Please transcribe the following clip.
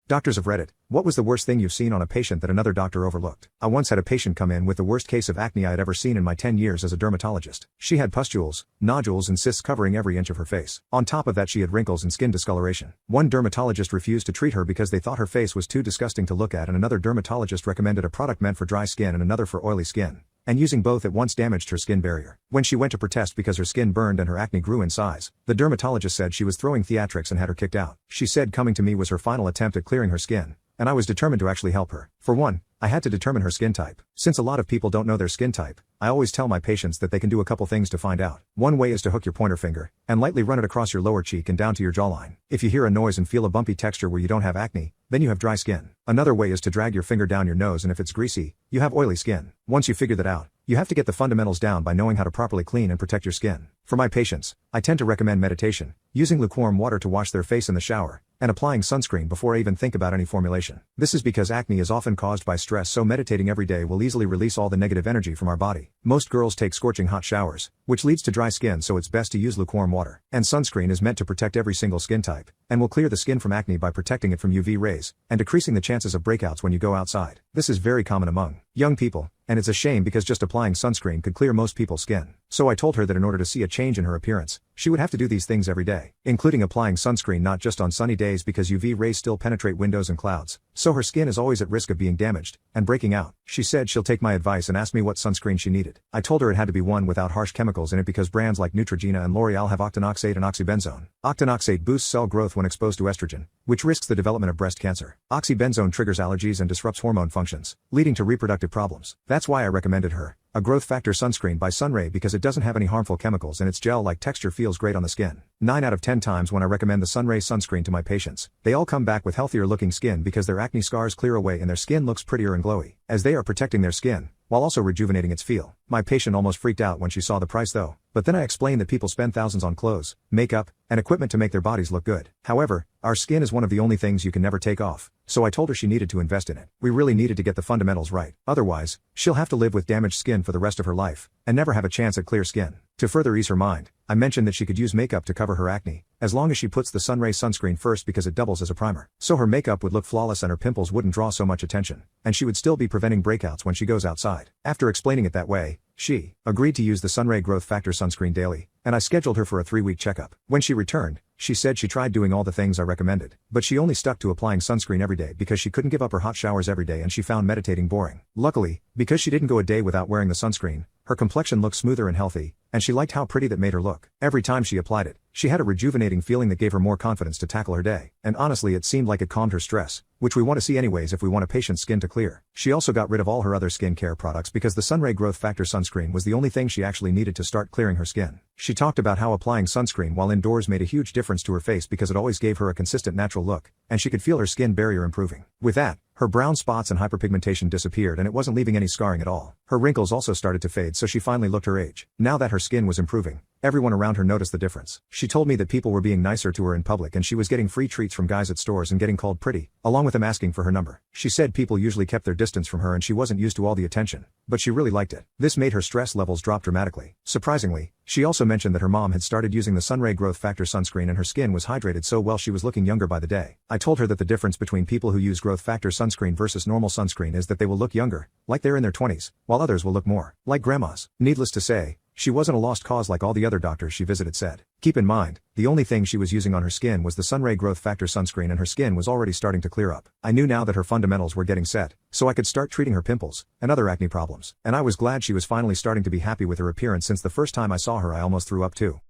Doctors have read it. What was the worst thing you've seen on a patient that another doctor overlooked? I once had a patient come in with the worst case of acne I had ever seen in my 10 years as a dermatologist. She had pustules, nodules and cysts covering every inch of her face. On top of that she had wrinkles and skin discoloration. One dermatologist refused to treat her because they thought her face was too disgusting to look at, and another dermatologist recommended a product meant for dry skin and another for oily skin. And using both at once damaged her skin barrier. When she went to protest because her skin burned and her acne grew in size, the dermatologist said she was throwing theatrics and had her kicked out. She said coming to me was her final attempt at clearing her skin, and I was determined to actually help her. For one, I had to determine her skin type. Since a lot of people don't know their skin type, I always tell my patients that they can do a couple things to find out. One way is to hook your pointer finger and lightly run it across your lower cheek and down to your jawline. If you hear a noise and feel a bumpy texture where you don't have acne, then you have dry skin. Another way is to drag your finger down your nose, and if it's greasy, you have oily skin. Once you figure that out, you have to get the fundamentals down by knowing how to properly clean and protect your skin. For my patients, I tend to recommend meditation, using lukewarm water to wash their face in the shower, and applying sunscreen before I even think about any formulation. This is because acne is often caused by stress, so meditating every day will easily release all the negative energy from our body. Most girls take scorching hot showers, which leads to dry skin, so it's best to use lukewarm water. And sunscreen is meant to protect every single skin type, and will clear the skin from acne by protecting it from UV rays, and decreasing the chances of breakouts when you go outside. This is very common among young people, and it's a shame because just applying sunscreen could clear most people's skin. So I told her that in order to see a change in her appearance, she would have to do these things every day, including applying sunscreen not just on sunny days because UV rays still penetrate windows and clouds, so her skin is always at risk of being damaged and breaking out. She said she'll take my advice and asked me what sunscreen she needed. I told her it had to be one without harsh chemicals in it because brands like Neutrogena and L'Oreal have octinoxate and oxybenzone. Octinoxate boosts cell growth when exposed to estrogen, which risks the development of breast cancer. Oxybenzone triggers allergies and disrupts hormone functions, leading to reproductive problems. That's why I recommended her a growth factor sunscreen by Sunray, because it doesn't have any harmful chemicals and its gel-like texture feels great on the skin. 9 out of 10 times when I recommend the Sunray sunscreen to my patients, they all come back with healthier looking skin because their acne scars clear away and their skin looks prettier and glowy, as they are protecting their skin while also rejuvenating its feel. My patient almost freaked out when she saw the price though, but then I explained that people spend thousands on clothes, makeup, and equipment to make their bodies look good. However, our skin is one of the only things you can never take off, so I told her she needed to invest in it. We really needed to get the fundamentals right, otherwise, she'll have to live with damaged skin for the rest of her life, and never have a chance at clear skin. To further ease her mind, I mentioned that she could use makeup to cover her acne, as long as she puts the Sunray sunscreen first because it doubles as a primer. So her makeup would look flawless and her pimples wouldn't draw so much attention, and she would still be preventing breakouts when she goes outside. After explaining it that way, she agreed to use the Sunray Growth Factor sunscreen daily, and I scheduled her for a 3-week checkup. When she returned, she said she tried doing all the things I recommended, but she only stuck to applying sunscreen every day because she couldn't give up her hot showers every day and she found meditating boring. Luckily, because she didn't go a day without wearing the sunscreen, her complexion looked smoother and healthy, and she liked how pretty that made her look. Every time she applied it, she had a rejuvenating feeling that gave her more confidence to tackle her day. And honestly, it seemed like it calmed her stress, which we want to see anyways if we want a patient's skin to clear. She also got rid of all her other skincare products because the Sunray Growth Factor sunscreen was the only thing she actually needed to start clearing her skin. She talked about how applying sunscreen while indoors made a huge difference to her face because it always gave her a consistent natural look, and she could feel her skin barrier improving. With that, her brown spots and hyperpigmentation disappeared and it wasn't leaving any scarring at all. Her wrinkles also started to fade, so she finally looked her age. Now that her skin was improving, everyone around her noticed the difference. She told me that people were being nicer to her in public and she was getting free treats from guys at stores and getting called pretty, along with them asking for her number. She said people usually kept their distance from her and she wasn't used to all the attention, but she really liked it. This made her stress levels drop dramatically. Surprisingly, she also mentioned that her mom had started using the Sunray Growth Factor sunscreen and her skin was hydrated so well she was looking younger by the day. I told her that the difference between people who use Growth Factor sunscreen versus normal sunscreen is that they will look younger, like they're in their 20s, while others will look more like grandmas. Needless to say, she wasn't a lost cause like all the other doctors she visited said. Keep in mind, the only thing she was using on her skin was the Sunray Growth Factor sunscreen and her skin was already starting to clear up. I knew now that her fundamentals were getting set, so I could start treating her pimples and other acne problems. And I was glad she was finally starting to be happy with her appearance, since the first time I saw her I almost threw up too.